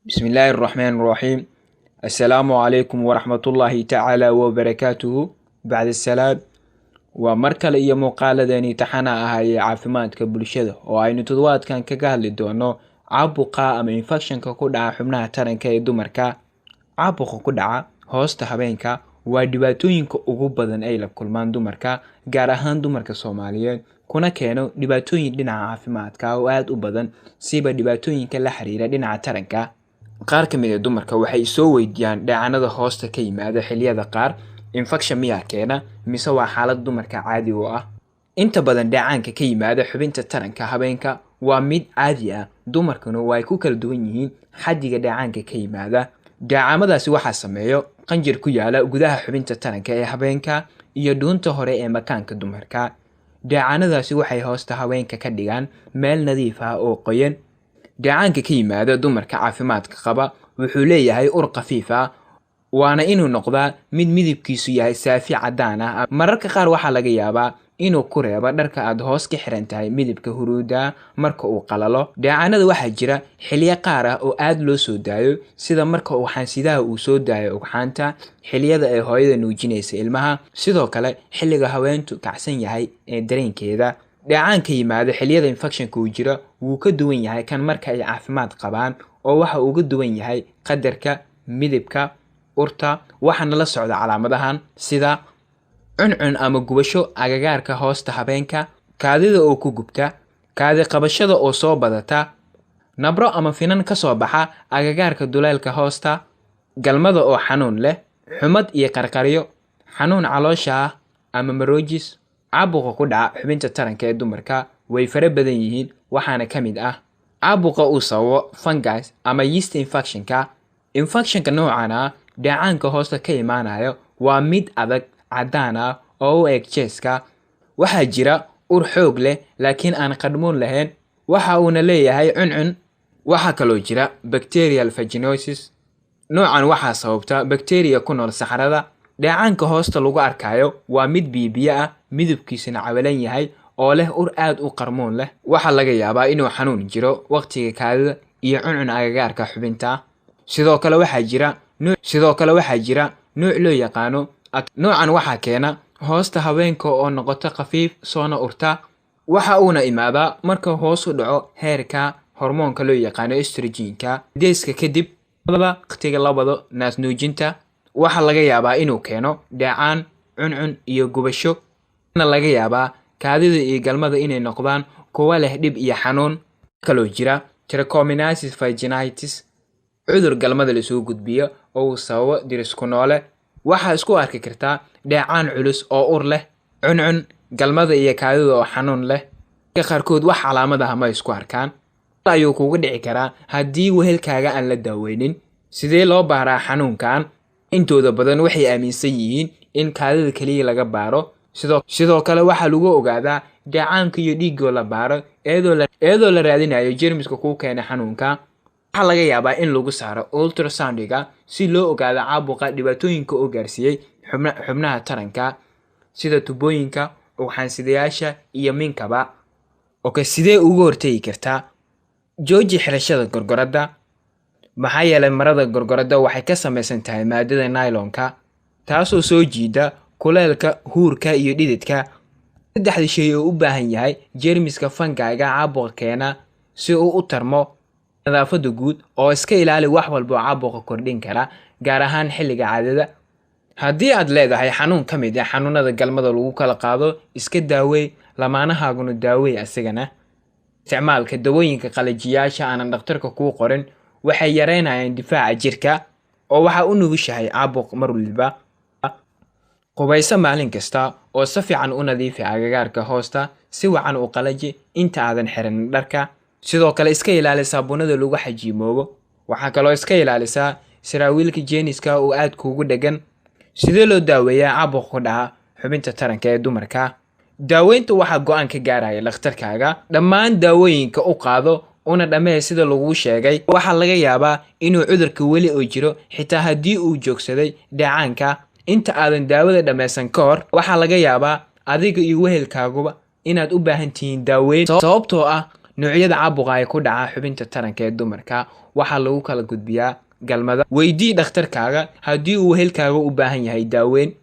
بسم الله الرحمن الرحيم. السلام عليكم ورحمة الله تعالى وبركاته. بعد السلام ومركل إيا مقالداني تحانا أهاي عافمادك بلشده وأينو تدواد كان كقال دونو عابقا أما infection كودعا حبناها ترنكا يدومركا عابقا كودعا هوستا هبينكا ودباتوينكا ugu ay la kulmaan dumarka gaar ahaan dumarka Soomaaliyeed kuna keeno dhibaatooyin dhinaca caafimaadka oo aad u badan siba dhibaatooyinka la xiriira dhinaca taranka. qaar ka mid ah dumarka waxay soo weydiiyaan dhacanada hoosta ka yimaada xilliyada qaar infection miyaa keena mise waa xaalad dumarka caadi u ah. inta badan dhacanka ka yimaada xubinta taranka habeenka waa mid caadi ah, dumarkuna way ku kala duwan yihiin xaddiga dhacanka ka yimaada. dhacamadaasi waxaa sameeyo qanjir ku yaala gudaha xubinta taranka ee habeenka iyo dhuunta hore ee makaanka dumarka. dhacanadaasi waxay hoosta haweenka ka dhigaan meel nadiif ah oo qoyan. dhacanka ka yimaada dumarka caafimaadka qaba wuxuu leeyahay ur khafiif ah, waana inuu noqdaa mid midabkiisu yahay saafi cadaan ah. mararka qaar waxaa laga yaabaa inuu ku reebo dharka aad hoos ka xiran tahay midabka huruuda marka uu qalalo. dhacanada waxaa jira xilliyo qaar ah oo aad loo soo daayo, sida marka uu xaansidaha uu soo daayo ugxaanta, xilliyada ay hooyada nuujinaysa ilmaha, sidoo kale xilliga haweentu kacsan yahay ee dareenkeeda. dhacanka yimaada xilliyada infectionka uu jira wuu ka duwan yahay kan marka ay caafimaad qabaan, oo waxa uu uga duwan yahay qadarka, midabka, urta, waxaana la socda calaamadahan sida cuncun ama gubasho agagaarka hoosta habeenka, kaadida oo ku gubta, kaadi qabashada oo soo badata, nabro ama finan ka soo baxa agagaarka duleelka hoosta, galmada oo xanuun leh, xumad iyo qarqaryo, xanuun caloosha ah ama maroojis. caabuqa ku dhaca xubinta taranka ee dumarka way fara badan yihiin, waxaana ka mid ah caabuqa uu sababo fungus ama yeast infectionka noocan ah. dhacanka hoosta ka imaanayo waa mid adag, cadaan ah oo u eg jeeska. waxaa jira ur xoog leh laakiin aan qadhmuun lahayn, waxa uuna leeyahay cuncun. waxaa kaloo jira bacterial vaginosis, noocan waxaa sababta bacteria ku nool saxarada. dhacanka hoosta lagu arkayo waa mid biyo ah, midabkiisuna cawalan yahay oo leh ur aad u qarmuun leh. waxaa laga yaabaa inuu xanuun jiro waqtiga kaadida iyo cuncun agagaarka xubinta. sidoo kale waxaa jira nooc loo yaqaano noocan waxaa keena hoosta haweenka oo noqota khafiif soona urta. waxa uuna imaadaa marka hoos u dhaco heerka hormoonka loo yaqaano estrogenka deeska kadib waqtiga labado naas nuujinta. waxaa laga yaabaa inuu keeno dhacaan, cuncun iyo gubasho. laga yaabaa kaadida iyo galmada inay noqdaan kuwa leh dhib iyo xanuun. kaloo jira trichomoniasis vaginitis, cudur galmada la soo gudbiyo oo uu sababo dirisku noole. waxaa isku arki kartaa dhacaan culus oo ur leh, cuncun, galmada iyo kaadida oo xanuun leh. qaarkood wax calaamadaha ma isku arkaan. ayuu kugu dhici karaa haddii wehelkaaga aan la daaweynin. sidee loo baaraa xanuunkan? intooda badan waxay aaminsan yihiin in kaadida kaliya laga baaro. sidoo kale waxaa lagu ogaadaa dhacaanka iyo dhiigoo la baaro iyadoo la raadinayo jeermiska ku keena xanuunka. waxaa laga yaabaa in lagu saaro ultrasoundiga si loo ogaado caabuqa dhibaatooyinka oo gaarsiiyey xubnaha taranka sida tubooyinka, ugxaansidayaasha iyo minkaba. sidee uga hortagi kartaa? jooji xirashada gorgorada, maxaa yeelay marada gorgorada waxay ka samaysan tahay maadada nylonka, taasoo soo jiida kuleelka, huurka iyo dhididka. saddexda shay oo u baahan yahay jeermiska fangaiga caabuqa keena si uu u tarmo. nadaafada guud oo iska ilaali wax walba oo caabuqa kordhin kara, gaar ahaan xilliga caadada. haddii aad leedahay xanuun ka mid ah xanuunada galmada lagu kala qaado, iska daawey, lamaanahaaguna daawey asigana. isticmaalka dawooyinka qalajiyaasha aanan dhakhtarka kuu qorin waxay yareynayaan difaaca jirka oo waxaa u nugushahay caabuq mar waliba. qubayso maalin kasta oo si fiican u nadiifi agagaarka hoosta, si wacan u qalaji inta aadan xiran dharka. sidoo kale iska ilaali saabuunada lagu xajiimoobo. waxaa kaloo iska ilaalisaa saraawiilka jeeniska oo aad kuugu dhegan. sidee loo daaweeyaa caabuq ku dhaca xubinta taranka ee dumarka? daaweynta waxaa go'aan ka gaaraya dhakhtarkaaga. dhammaan daawooyinka u qaado una dhamee sida lagu sheegay. waxaa laga yaabaa inuu cudurka weli oo jiro xitaa haddii uu joogsaday dhacaanka. inta aadan daawada dhammaysan ka hor waxaa laga yaabaa adiga iyo wehelkaaguba inaad u baahan tihiin daaweyn, sababtoo ah noocyada caabuqa ee ku dhaca xubinta taranka ee dumarka waxaa lagu kala gudbiyaa galmada. Weydii dhakhtarkaaga haddii uu wehelkaaga u baahan yahay daaweyn.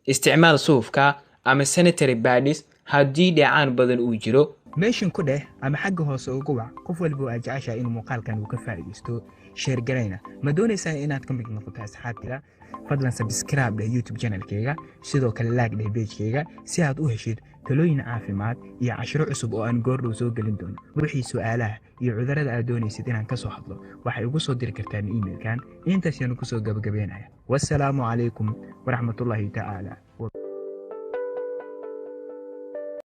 Isticmaal suufka ama sanitary pads haddii dheecaan badan uu jiro. meeshan ku dheh ama xagga hoose ugu wac qof walba oo aad jeceshahay inuu muuqaalkan uu ka faa'iideysto share garayna. Ma doonaysaa inaad ka mid noqoto asxaabtiga? fadlan subscribe dheh YouTube channelkayga, sidoo kale like dheh page-kayga si aad u heshid talooyin caafimaad iyo cashiro cusub oo aan goordhow soo gelin doono. wixii su'aalaha iyo cudurrada aad doonaysid inaan ka soo hadlo waxay ugu soo diri kartaan emailkan. intaas ayaan ku soo gabagabeynaya. wassalaamu calaykum waraxmatullaahi tacaala